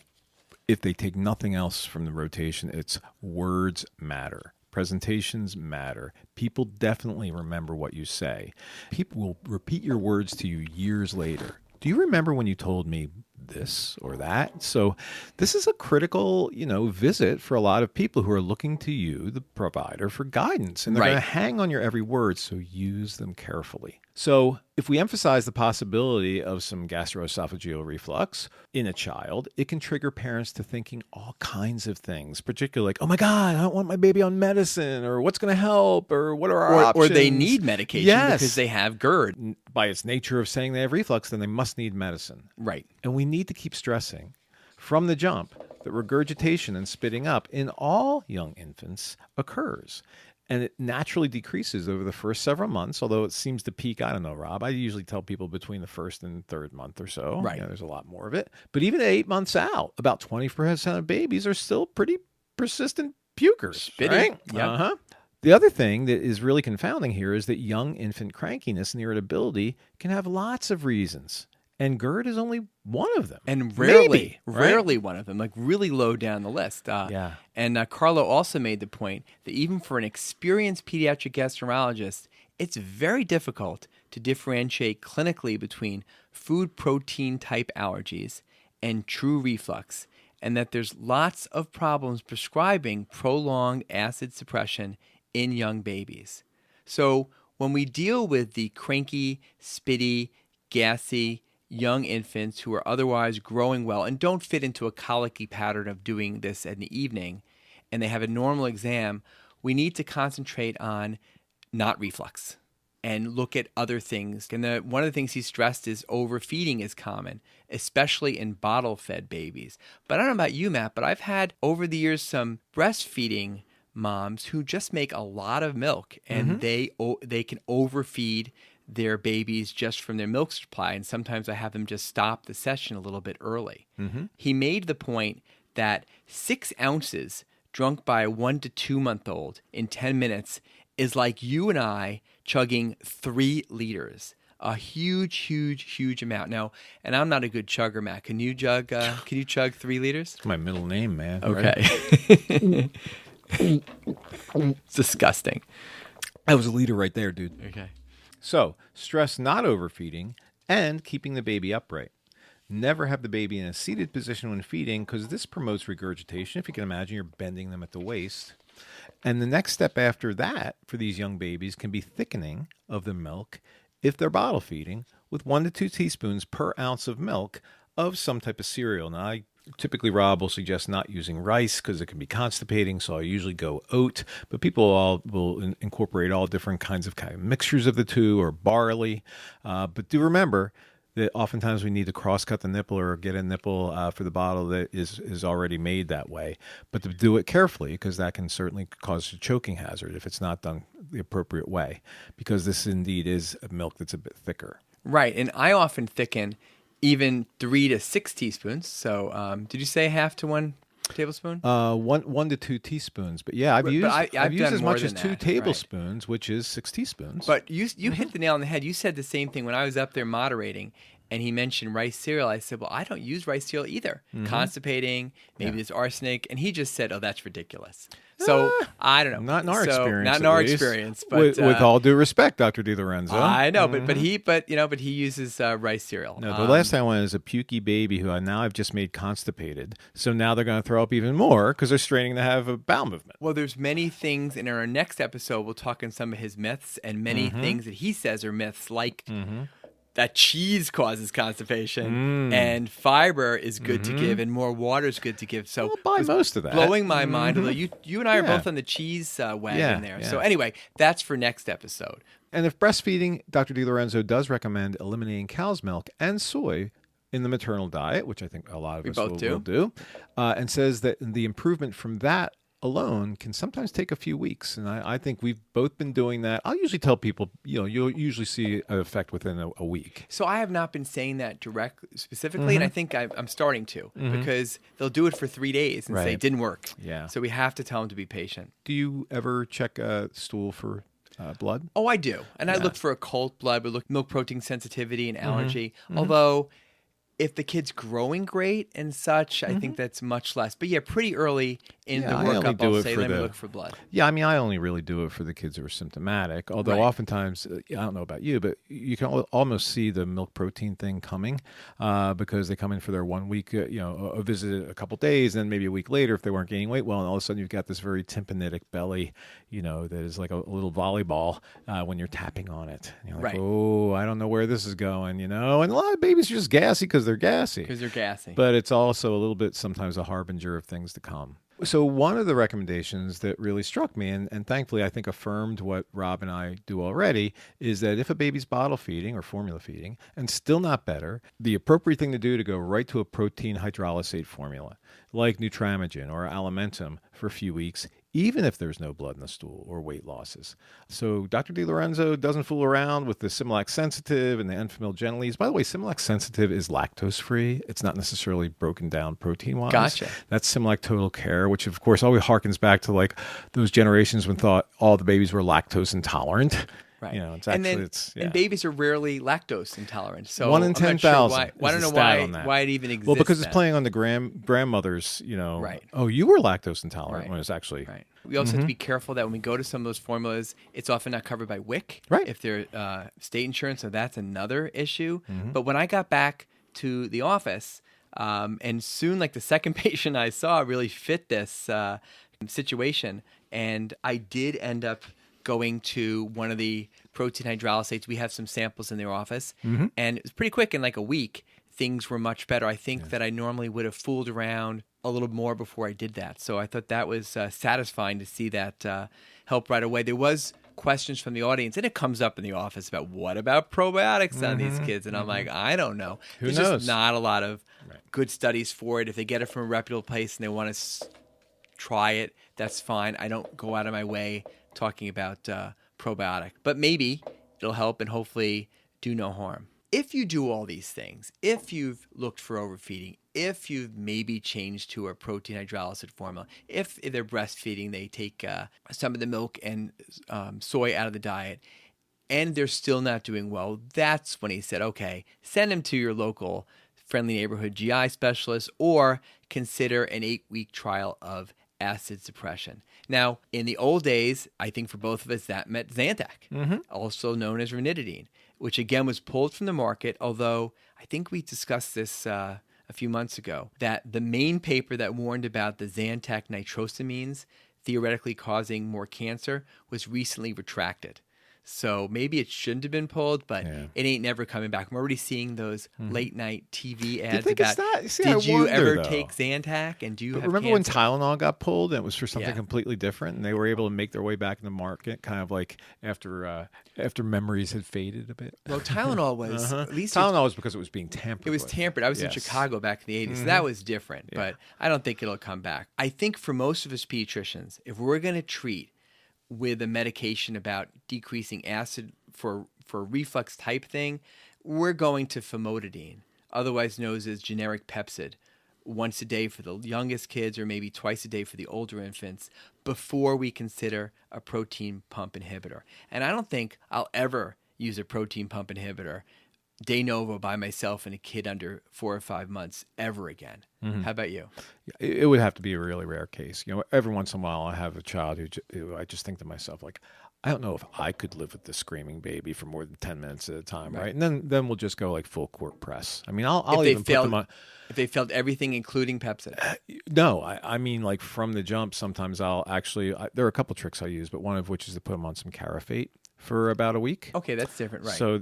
Speaker 2: if they take nothing else from the rotation, it's words matter. Presentations matter. People definitely remember what you say. People will repeat your words to you years later. Do you remember when you told me this or that? So this is a critical, visit for a lot of people who are looking to you, the provider, for guidance. And they're going to hang on your every word, so use them carefully. So if we emphasize the possibility of some gastroesophageal reflux in a child, it can trigger parents to thinking all kinds of things, particularly like, oh my God, I don't want my baby on medicine, or what's going to help, or what are our options?
Speaker 1: Or they need medication because they have GERD.
Speaker 2: By its nature of saying they have reflux, then they must need medicine.
Speaker 1: Right.
Speaker 2: And we need to keep stressing from the jump that regurgitation and spitting up in all young infants occurs. And it naturally decreases over the first several months, although it seems to peak, I don't know, Rob. I usually tell people between the first and third month or so.
Speaker 1: Right.
Speaker 2: There's a lot more of it. But even at 8 months out, about 20% of babies are still pretty persistent pukers.
Speaker 1: Spitty.
Speaker 2: Right?
Speaker 1: Yep.
Speaker 2: The other thing that is really confounding here is that young infant crankiness and irritability can have lots of reasons. And GERD is only one of them.
Speaker 1: And rarely one of them, like really low down the list. And Carlo also made the point that even for an experienced pediatric gastroenterologist, it's very difficult to differentiate clinically between food protein type allergies and true reflux, and that there's lots of problems prescribing prolonged acid suppression in young babies. So when we deal with the cranky, spitty, gassy young infants who are otherwise growing well and don't fit into a colicky pattern of doing this in the evening, and they have a normal exam, we need to concentrate on not reflux and look at other things. And one of the things he stressed is overfeeding is common, especially in bottle-fed babies. But I don't know about you, Matt, but I've had over the years some breastfeeding moms who just make a lot of milk, and they can overfeed their babies just from their milk supply, and sometimes I have them just stop the session a little bit early. He made the point that 6 ounces drunk by a 1 to 2 month old in 10 minutes is like you and I chugging 3 liters. A huge amount. Now, and I'm not a good chugger, Matt. Can you chug 3 liters?
Speaker 2: It's my middle name, man.
Speaker 1: Okay. It's disgusting.
Speaker 2: That was a liter right there, dude.
Speaker 1: Okay.
Speaker 2: So, stress not overfeeding and keeping the baby upright. Never have the baby in a seated position when feeding, because this promotes regurgitation. If you can imagine, you're bending them at the waist. And the next step after that for these young babies can be thickening of the milk if they're bottle feeding with 1 to 2 teaspoons per ounce of milk of some type of cereal. Now, typically, Rob will suggest not using rice because it can be constipating, so I usually go oat. But people will incorporate all different kinds of mixtures of the two, or barley. But do remember that oftentimes we need to cross-cut the nipple or get a nipple for the bottle that is already made that way. But to do it carefully, because that can certainly cause a choking hazard if it's not done the appropriate way, because this indeed is a milk that's a bit thicker.
Speaker 1: Right. And I often thicken even 3 to 6 teaspoons. So did you say half to 1 tablespoon?
Speaker 2: 1 to 2 teaspoons. But yeah, I've used as much as 2 tablespoons, which is 6 teaspoons.
Speaker 1: But you hit the nail on the head. You said the same thing when I was up there moderating. And he mentioned rice cereal. I said, well, I don't use rice cereal either. Constipating, maybe there's arsenic. And he just said, oh, that's ridiculous. So I don't know.
Speaker 2: Not in our experience.
Speaker 1: Not in our experience. But
Speaker 2: with all due respect, Dr. DiLorenzo.
Speaker 1: I know, but he uses rice cereal.
Speaker 2: No, the last time I went is a pukey baby who I've just made constipated. So now they're going to throw up even more because they're straining to have a bowel movement.
Speaker 1: Well, there's many things, and in our next episode, we'll talk on some of his myths and many things that he says are myths, like that cheese causes constipation and fiber is good to give and more water is good to give. So
Speaker 2: I'll buy most of that.
Speaker 1: Blowing my mind, although you and I are both on the cheese wagon there. Yeah. So anyway, that's for next episode.
Speaker 2: And if breastfeeding, Dr. DiLorenzo does recommend eliminating cow's milk and soy in the maternal diet, which I think a lot of us will do, and says that the improvement from that alone can sometimes take a few weeks. And I think we've both been doing that. I'll usually tell people, you'll usually see an effect within a week.
Speaker 1: So I have not been saying that specifically, and I think I'm starting to, because they'll do it for 3 days and say it didn't work.
Speaker 2: Yeah.
Speaker 1: So we have to tell them to be patient.
Speaker 2: Do you ever check a stool for blood?
Speaker 1: Oh, I do. And I look for occult blood. We look milk protein sensitivity and allergy. Although if the kid's growing great and such, I think that's much less. But pretty early in the workup, I'll say, let me look for blood.
Speaker 2: Yeah, I mean, I only really do it for the kids who are symptomatic. Although oftentimes, I don't know about you, but you can almost see the milk protein thing coming because they come in for their 1 week, a visit a couple days, and then maybe a week later, if they weren't gaining weight well, and all of a sudden you've got this very tympanitic belly, that is like a little volleyball when you're tapping on it. And you're like, oh, I don't know where this is going, And a lot of babies are just gassy because they're gassy. But it's also a little bit sometimes a harbinger of things to come. So one of the recommendations that really struck me, and thankfully I think affirmed what Rob and I do already, is that if a baby's bottle feeding or formula feeding and still not better, the appropriate thing to do to go right to a protein hydrolysate formula, like Nutramigen or Alimentum for a few weeks, even if there's no blood in the stool or weight losses. So Dr. DiLorenzo doesn't fool around with the Similac Sensitive and the Enfamil Gentilese. By the way, Similac Sensitive is lactose-free. It's not necessarily broken down protein-wise.
Speaker 1: Gotcha.
Speaker 2: That's Similac Total Care, which of course always harkens back to like those generations when thought all the babies were lactose intolerant.
Speaker 1: Right.
Speaker 2: It's actually,
Speaker 1: and babies are rarely lactose intolerant. So
Speaker 2: 1 in 10,000.
Speaker 1: I don't know why it even exists.
Speaker 2: Well, because it's playing on the grandmothers, oh, you were lactose intolerant when it's actually.
Speaker 1: Right. We also have to be careful that when we go to some of those formulas, it's often not covered by WIC.
Speaker 2: Right.
Speaker 1: If they're state insurance, so that's another issue. But when I got back to the office, and soon, like the second patient I saw really fit this situation, and I did end up going to one of the protein hydrolysates. We have some samples in their office, and it was pretty quick. In like a week, things were much better. I think that I normally would have fooled around a little more before I did that. So I thought that was satisfying to see that help right away. There was questions from the audience, and it comes up in the office about what about probiotics on these kids? And I'm like, I don't know. There's just not a lot of good studies for it. If they get it from a reputable place and they want to try it, that's fine. I don't go out of my way talking about probiotic, but maybe it'll help and hopefully do no harm. If you do all these things, if you've looked for overfeeding, if you've maybe changed to a protein hydrolysate formula, if they're breastfeeding, they take some of the milk and soy out of the diet, and they're still not doing well, that's when he said, okay, send them to your local friendly neighborhood GI specialist or consider an 8-week trial of acid suppression. Now, in the old days, I think for both of us, that meant Zantac, also known as ranitidine, which again was pulled from the market, although I think we discussed this a few months ago, that the main paper that warned about the Zantac nitrosamines theoretically causing more cancer was recently retracted. So maybe it shouldn't have been pulled, but it ain't never coming back. I'm already seeing those late night TV ads about, did you ever take Zantac? And do you have
Speaker 2: remember
Speaker 1: cancer?
Speaker 2: When Tylenol got pulled and it was for something completely different, and they were able to make their way back in the market, kind of like after memories had faded a bit?
Speaker 1: Well, Tylenol was at least
Speaker 2: Tylenol was because it was being tampered.
Speaker 1: It was tampered. I was in Chicago back in the 80s, so that was different. But I don't think it'll come back. I think for most of us pediatricians, if we're going to treat with a medication about decreasing acid for reflux type thing, we're going to famotidine, otherwise known as generic Pepcid, once a day for the youngest kids or maybe twice a day for the older infants before we consider a protein pump inhibitor. And I don't think I'll ever use a protein pump inhibitor de novo by myself in a kid under 4 or 5 months ever again. Mm-hmm. How about you?
Speaker 2: It would have to be a really rare case. Every once in a while I have a child who I just think to myself, like, I don't know if I could live with this screaming baby for more than 10 minutes at a time, right? And then we'll just go like full court press. I mean, I'll even put them on.
Speaker 1: If they failed everything, including Pepcid.
Speaker 2: No, I mean, like from the jump, sometimes I'll actually, there are a couple tricks I use, but one of which is to put them on some Carafate for about a week.
Speaker 1: Okay, that's different, right?
Speaker 2: So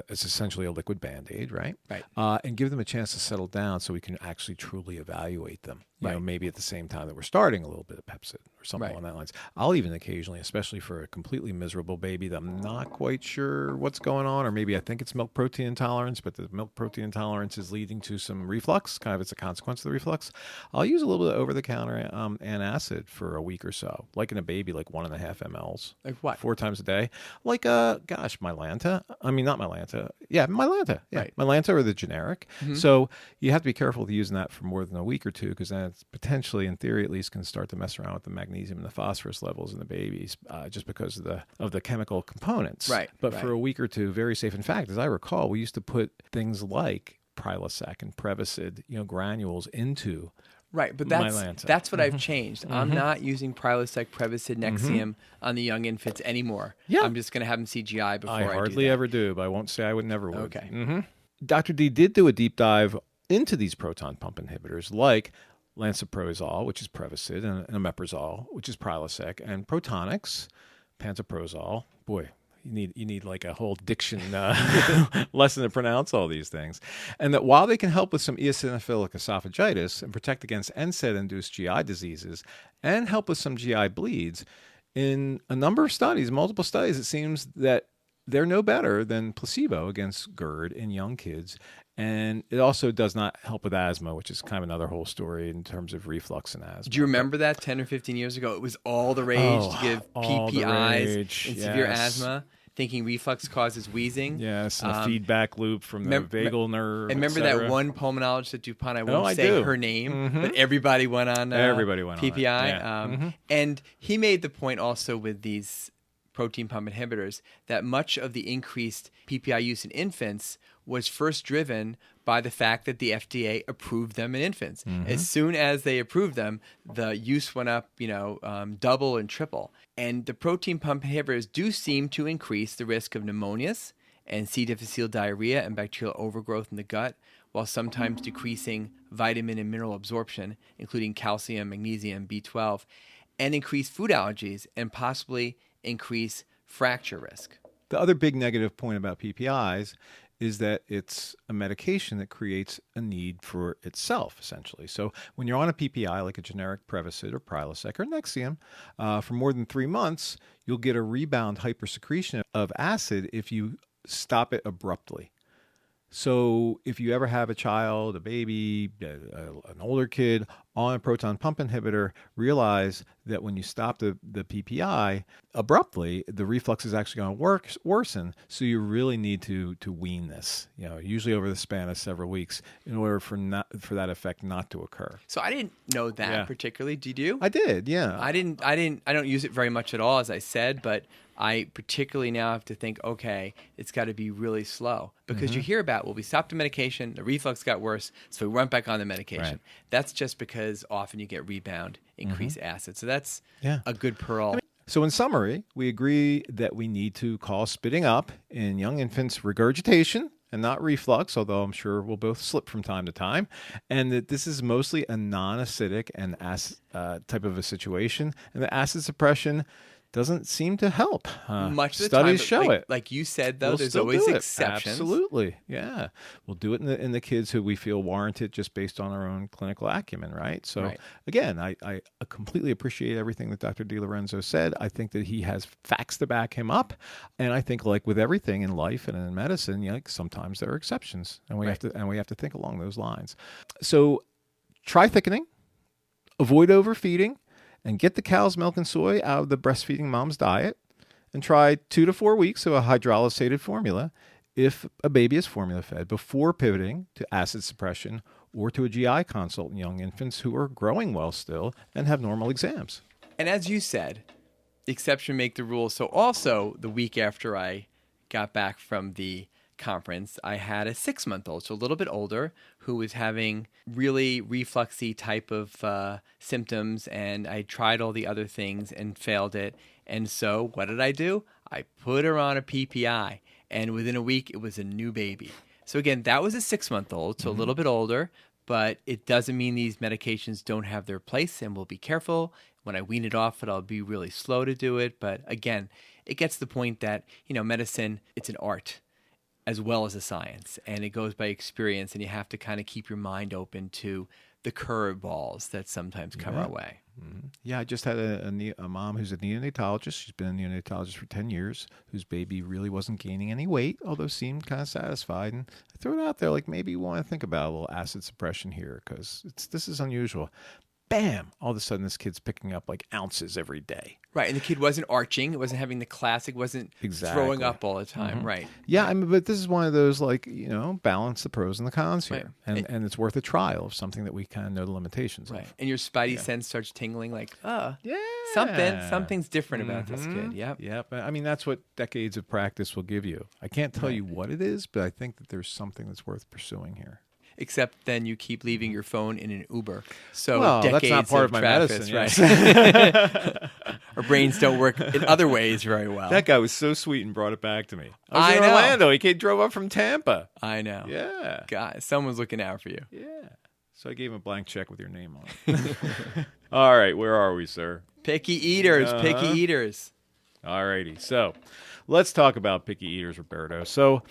Speaker 2: it's essentially a liquid Band-Aid, right?
Speaker 1: Right.
Speaker 2: And give them a chance to settle down so we can actually truly evaluate them.
Speaker 1: Right.
Speaker 2: Maybe at the same time that we're starting a little bit of Pepcid or something along that lines. I'll even occasionally, especially for a completely miserable baby that I'm not quite sure what's going on, or maybe I think it's milk protein intolerance, but the milk protein intolerance is leading to some reflux, kind of it's a consequence of the reflux. I'll use a little bit of over-the-counter antacid for a week or so, like in a baby, like 1.5 mLs.
Speaker 1: Like what?
Speaker 2: 4 times a day. Like, Mylanta. I mean, not Mylanta. Yeah, Mylanta. Yeah,
Speaker 1: right.
Speaker 2: Mylanta or the generic. Mm-hmm. So you have to be careful with using that for more than a week or two, because then it's potentially, in theory at least, can start to mess around with the magnesium and the phosphorus levels in the babies, just because of the chemical components.
Speaker 1: Right.
Speaker 2: But for a week or two, very safe. In fact, as I recall, we used to put things like Prilosec and Prevacid, granules into.
Speaker 1: Right, but that's what I've changed. Mm-hmm. I'm not using Prilosec, Prevacid, Nexium on the young infants anymore. Yeah. I'm just going to have them see GI before I do that.
Speaker 2: I hardly ever do, but I won't say I would never would.
Speaker 1: Okay.
Speaker 2: Mm-hmm. Dr. D did do a deep dive into these proton pump inhibitors like lansoprazole, which is Prevacid, and omeprazole, which is Prilosec, and Protonix, pantoprazole. Boy, you need like a whole diction lesson to pronounce all these things. And that while they can help with some eosinophilic esophagitis and protect against NSAID-induced GI diseases and help with some GI bleeds, in a number of studies, multiple studies, it seems that they're no better than placebo against GERD in young kids. And it also does not help with asthma, which is kind of another whole story in terms of reflux and asthma.
Speaker 1: Do you remember that 10 or 15 years ago? It was all the rage to give PPIs in severe asthma, thinking reflux causes wheezing.
Speaker 2: Yes, and a feedback loop from the vagal nerve.
Speaker 1: And remember that one pulmonologist at DuPont, I won't say her name, but everybody went on PPI.
Speaker 2: Yeah.
Speaker 1: And he made the point also with these protein pump inhibitors that much of the increased PPI use in infants was first driven by the fact that the FDA approved them in infants. Mm-hmm. As soon as they approved them, the use went up, double and triple. And the protein pump inhibitors do seem to increase the risk of pneumonias and C. difficile diarrhea and bacterial overgrowth in the gut, while sometimes decreasing vitamin and mineral absorption, including calcium, magnesium, B12, and increase food allergies and possibly increase fracture risk.
Speaker 2: The other big negative point about PPIs is that it's a medication that creates a need for itself, essentially. So when you're on a PPI, like a generic Prevacid or Prilosec or Nexium, for more than 3 months, you'll get a rebound hypersecretion of acid if you stop it abruptly. So if you ever have a child, a baby, an older kid on a proton pump inhibitor, realize that when you stop the PPI abruptly, the reflux is actually going to worsen. So you really need to wean this, usually over the span of several weeks, in order for that effect not to occur.
Speaker 1: So I didn't know that particularly. Did you?
Speaker 2: I did, yeah.
Speaker 1: I don't use it very much at all, as I said, but I particularly now have to think, okay, it's got to be really slow. Because you hear about, we stopped the medication, the reflux got worse, so we went back on the medication. Right. That's just because often you get rebound, increased acid. So that's a good pearl.
Speaker 2: So in summary, we agree that we need to call spitting up in young infants regurgitation and not reflux, although I'm sure we'll both slip from time to time, and that this is mostly a non-acidic and type of a situation, and the acid suppression doesn't seem to help.
Speaker 1: Much of the
Speaker 2: studies
Speaker 1: time,
Speaker 2: show it.
Speaker 1: Like you said, though, there's always exceptions.
Speaker 2: Absolutely, yeah. We'll do it in the kids who we feel warranted just based on our own clinical acumen, right? So again, I completely appreciate everything that Dr. DiLorenzo said. I think that he has facts to back him up, and I think, like with everything in life and in medicine, sometimes there are exceptions, and we have to think along those lines. So try thickening, avoid overfeeding, and get the cow's milk and soy out of the breastfeeding mom's diet, and try 2 to 4 weeks of a hydrolysated formula if a baby is formula fed before pivoting to acid suppression or to a GI consult in young infants who are growing well still and have normal exams.
Speaker 1: And as you said, the exception make the rule. So also the week after I got back from the conference, I had a 6-month-old, so a little bit older, who was having really refluxy type of symptoms, and I tried all the other things and failed it. And so what did I do? I put her on a PPI, and within a week, it was a new baby. So again, that was a 6-month-old, so a little bit older, but it doesn't mean these medications don't have their place, and we'll be careful. When I wean it off, I'll be really slow to do it. But again, it gets to the point that, medicine, it's an art as well as a science, and it goes by experience, and you have to kind of keep your mind open to the curveballs that sometimes come our way.
Speaker 2: Mm-hmm. Yeah, I just had a mom who's a neonatologist. She's been a neonatologist for 10 years, whose baby really wasn't gaining any weight, although seemed kind of satisfied. And I threw it out there, like, maybe you want to think about a little acid suppression here, because this is unusual. Bam! All of a sudden, this kid's picking up like ounces every day.
Speaker 1: Right, and the kid wasn't arching. It wasn't having the classic, wasn't throwing up all the time. Right.
Speaker 2: Yeah, but this is one of those, like, balance the pros and the cons here. Right. And it's worth a trial of something that we kind of know the limitations of.
Speaker 1: And your spidey sense starts tingling like, something's different about this kid. Yep.
Speaker 2: Yep. I mean, that's what decades of practice will give you. I can't tell you what it is, but I think that there's something that's worth pursuing here.
Speaker 1: Except then you keep leaving your phone in an Uber. So
Speaker 2: that's not part of my medicine,
Speaker 1: right? Our brains don't work in other ways very well.
Speaker 2: That guy was so sweet and brought it back to me. I was in Orlando. He drove up from Tampa.
Speaker 1: I know.
Speaker 2: Yeah.
Speaker 1: God, someone's looking out for you.
Speaker 2: Yeah. So I gave him a blank check with your name on it. All right, where are we, sir?
Speaker 1: Picky eaters, picky eaters.
Speaker 2: All righty. So let's talk about picky eaters, Roberto. So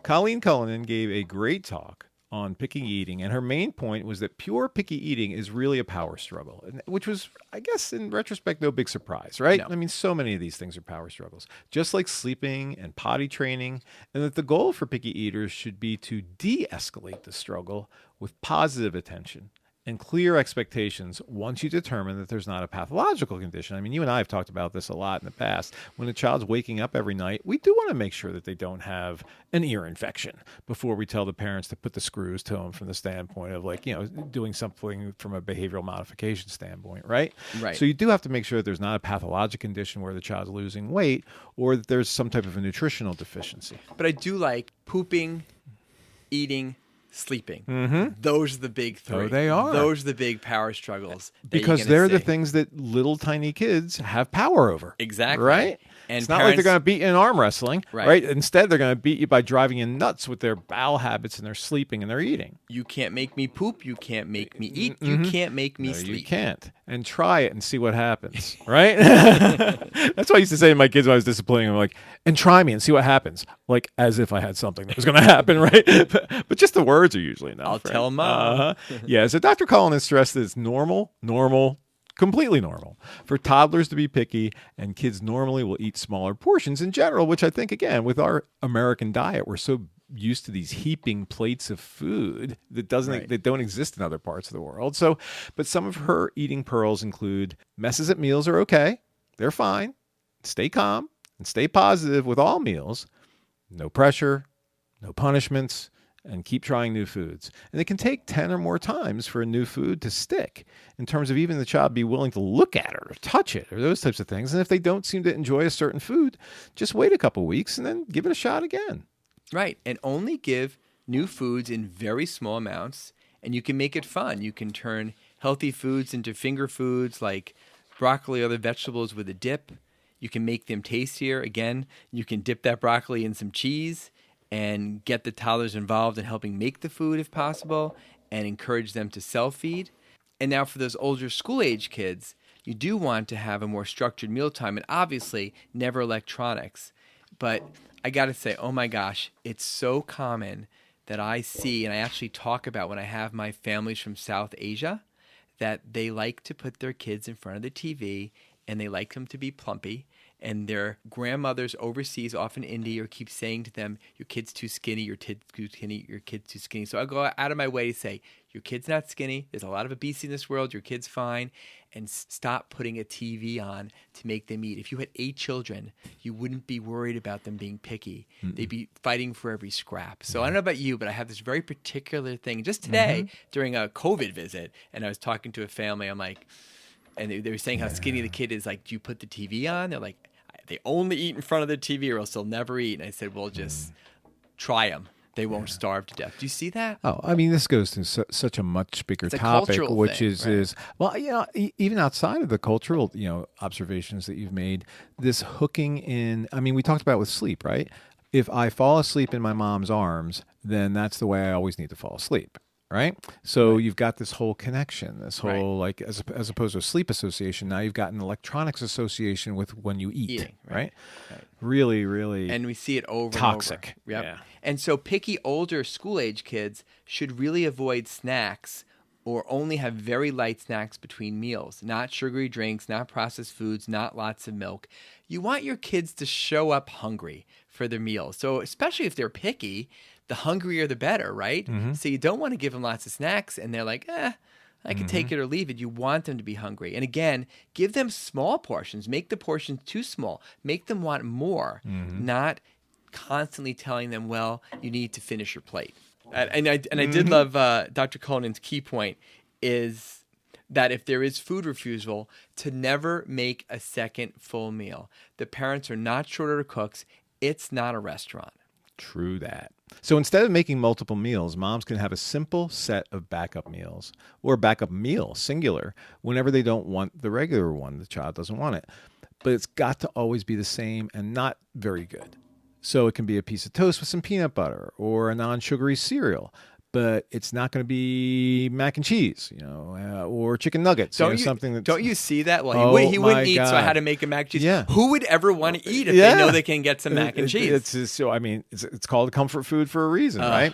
Speaker 2: Colleen Cullinan gave a great talk on picky eating, and her main point was that pure picky eating is really a power struggle, which was, I guess, in retrospect, no big surprise, right? No. I mean, so many of these things are power struggles, just like sleeping and potty training, and that the goal for picky eaters should be to de-escalate the struggle with positive attention and clear expectations once you determine that there's not a pathological condition. I mean, you and I have talked about this a lot in the past. When a child's waking up every night, we do want to make sure that they don't have an ear infection before we tell the parents to put the screws to them from the standpoint of, like, doing something from a behavioral modification standpoint, right?
Speaker 1: Right.
Speaker 2: So you do have to make sure that there's not a pathologic condition where the child's losing weight or that there's some type of a nutritional deficiency.
Speaker 1: But I do like pooping, eating, sleeping. Those are the big three.
Speaker 2: Oh, they are.
Speaker 1: Those are the big power struggles.
Speaker 2: Because they're the things that little tiny kids have power over.
Speaker 1: Exactly.
Speaker 2: Right? And it's not like they're going to beat you in arm wrestling, right? Instead, they're going to beat you by driving you nuts with their bowel habits and their sleeping and their eating.
Speaker 1: You can't make me poop. You can't make me eat. You can't make me sleep.
Speaker 2: You can't. And try it and see what happens, right? That's what I used to say to my kids when I was disciplining them, like, and try me and see what happens. Like, as if I had something that was going to happen, right? But just the words are usually enough.
Speaker 1: I'll tell Mom.
Speaker 2: Yeah, so Dr. Cullinan stressed that it's normal, completely normal for toddlers to be picky, and kids normally will eat smaller portions in general, which I think, again, with our American diet, we're so used to these heaping plates of food that don't exist in other parts of the world. So, but some of her eating pearls include messes at meals are okay. They're fine. Stay calm and stay positive with all meals. No pressure, no punishments, and keep trying new foods. And it can take 10 or more times for a new food to stick in terms of even the child be willing to look at it or touch it or those types of things. And if they don't seem to enjoy a certain food, just wait a couple weeks and then give it a shot again.
Speaker 1: Right. And only give new foods in very small amounts, and you can make it fun. You can turn healthy foods into finger foods like broccoli or other vegetables with a dip. You can make them tastier. Again, you can dip that broccoli in some cheese and get the toddlers involved in helping make the food if possible and encourage them to self-feed. And now for those older school-age kids, you do want to have a more structured mealtime, and obviously never electronics. But I got to say, oh my gosh, it's so common that I see, and I actually talk about when I have my families from South Asia, that they like to put their kids in front of the TV, and they like them to be plumpy, and their grandmothers overseas, often India, keep saying to them, your kid's too skinny, your kid's too skinny, your kid's too skinny. So I go out of my way to say, your kid's not skinny. There's a lot of obesity in this world. Your kid's fine. And stop putting a TV on to make them eat. If you had 8 children, you wouldn't be worried about them being picky. They'd be fighting for every scrap. So I don't know about you, but I have this very particular thing. Just today, during a COVID visit, and I was talking to a family, I'm like, and they were saying how skinny the kid is. Like, do you put the TV on? They're like, they only eat in front of the TV or else they'll never eat. And I said, well, just try them. They won't starve to death. Do you see that?
Speaker 2: Oh, I mean, this goes to such a much bigger topic, which
Speaker 1: thing,
Speaker 2: is well, even outside of the cultural, observations that you've made, this hooking in. I mean, we talked about with sleep, right? If I fall asleep in my mom's arms, then that's the way I always need to fall asleep. Right. So you've got this whole connection, this whole like as opposed to a sleep association. Now you've got an electronics association with when you eat.
Speaker 1: Eating,
Speaker 2: right? Really, really.
Speaker 1: And we see it over
Speaker 2: toxic.
Speaker 1: And over. Yep.
Speaker 2: Yeah.
Speaker 1: And so picky older school age kids should really avoid snacks or only have very light snacks between meals, not sugary drinks, not processed foods, not lots of milk. You want your kids to show up hungry for their meals. So especially if they're picky, the hungrier the better, right? So you don't want to give them lots of snacks and they're like, I can take it or leave it. You want them to be hungry. And again, give them small portions. Make the portions too small. Make them want more, not constantly telling them, well, you need to finish your plate. And I did love Dr. Cullinan's key point is that if there is food refusal, to never make a second full meal. The parents are not short order cooks. It's not a restaurant.
Speaker 2: True that. So instead of making multiple meals, moms can have a simple set of backup meals or backup meal, singular, whenever they don't want the regular one. The child doesn't want it. But it's got to always be the same and not very good. So it can be a piece of toast with some peanut butter or a non-sugary cereal. But it's not going to be mac and cheese, or chicken nuggets. Something that
Speaker 1: don't you see that? Well, he wouldn't eat, so I had to make him mac and cheese.
Speaker 2: Yeah.
Speaker 1: Who would ever want to eat if they know they can get some mac and cheese?
Speaker 2: It's called a comfort food for a reason, right?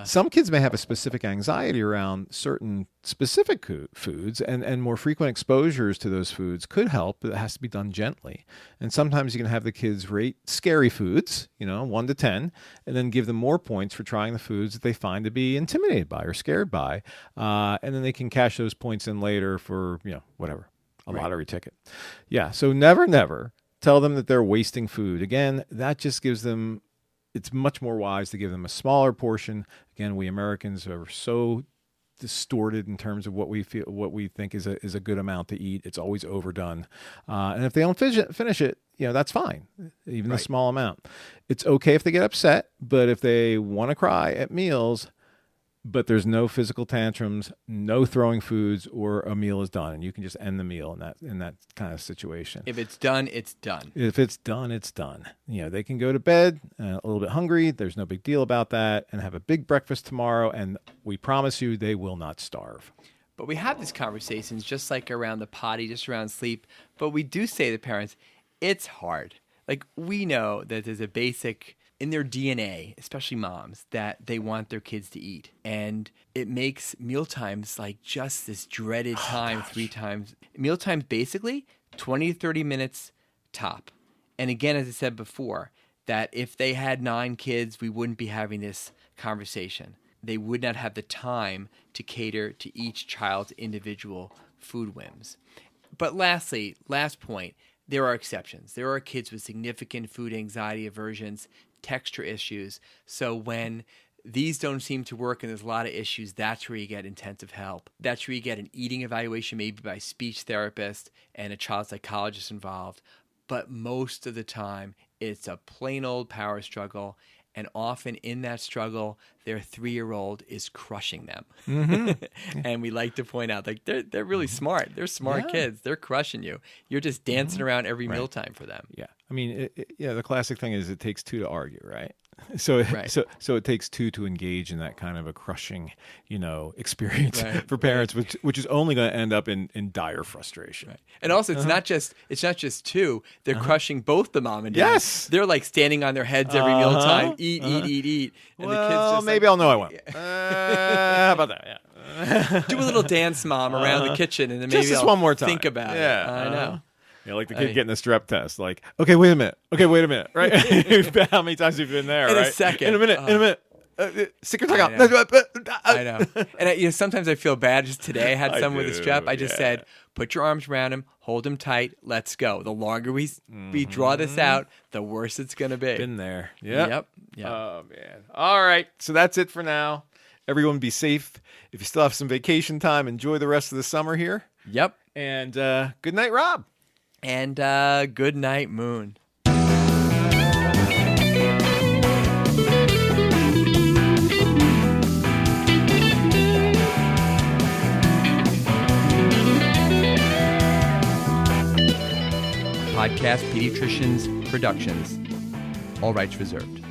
Speaker 2: Some kids may have a specific anxiety around certain specific foods, and more frequent exposures to those foods could help, but it has to be done gently. And sometimes you can have the kids rate scary foods, 1 to 10, and then give them more points for trying the foods that they find to be intimidated by or scared by, and then they can cash those points in later for whatever, a lottery ticket. Yeah, so never tell them that they're wasting food. Again, that just gives them. It's much more wise to give them a smaller portion. Again, we Americans are so distorted in terms of what we think is a good amount to eat. It's always overdone, and if they don't finish it, that's fine. Even the small amount. It's okay if they get upset, but if they want to cry at meals. But there's no physical tantrums, no throwing foods, or a meal is done, and you can just end the meal in that kind of situation.
Speaker 1: If it's done, it's done.
Speaker 2: If it's done, it's done. They can go to bed a little bit hungry. There's no big deal about that, and have a big breakfast tomorrow. And we promise you, they will not starve.
Speaker 1: But we have these conversations just like around the potty, just around sleep. But we do say to parents, it's hard. Like we know that there's a basic in their DNA, especially moms, that they want their kids to eat. And it makes mealtimes like just this dreaded time 3 times. Mealtimes basically 20 to 30 minutes top. And again, as I said before, that if they had 9 kids, we wouldn't be having this conversation. They would not have the time to cater to each child's individual food whims. But lastly, last point, there are exceptions. There are kids with significant food anxiety aversions, texture issues. So when these don't seem to work and there's a lot of issues, that's where you get intensive help. That's where you get an eating evaluation, maybe by a speech therapist and a child psychologist involved. But most of the time, it's a plain old power struggle. And often in that struggle, their 3-year-old is crushing them. And we like to point out, like, they're really smart. They're smart kids. They're crushing you. You're just dancing around every mealtime for them.
Speaker 2: Yeah. I mean, the classic thing is it takes 2 to argue, right? So it takes 2 to engage in that kind of a crushing, experience for parents, which is only going to end up in dire frustration. Right.
Speaker 1: And also, it's not just 2. They're crushing both the mom and dad.
Speaker 2: Yes,
Speaker 1: they're like standing on their heads every mealtime, eat. And
Speaker 2: well,
Speaker 1: the kids just
Speaker 2: maybe I'll know I won't. How about that? Yeah.
Speaker 1: Do a little dance, mom, around the kitchen, and then maybe
Speaker 2: just
Speaker 1: I'll
Speaker 2: one more time.
Speaker 1: Think about it.
Speaker 2: Yeah,
Speaker 1: I know.
Speaker 2: Yeah, like the kid getting the strep test. Like, okay, wait a minute. Right? How many times have you been there?
Speaker 1: In
Speaker 2: right?
Speaker 1: a second.
Speaker 2: In a minute. Stick your tongue out.
Speaker 1: I know. And sometimes I feel bad. Just today I had someone with a strep. I just said, put your arms around him, hold him tight, let's go. The longer we draw this out, the worse it's going to be.
Speaker 2: Been there. Yep.
Speaker 1: Yep.
Speaker 2: Oh, man. All right. So that's it for now. Everyone be safe. If you still have some vacation time, enjoy the rest of the summer here.
Speaker 1: Yep.
Speaker 2: And good night, Rob.
Speaker 1: And good night, Moon. Podcast Pediatricians Productions. All rights reserved.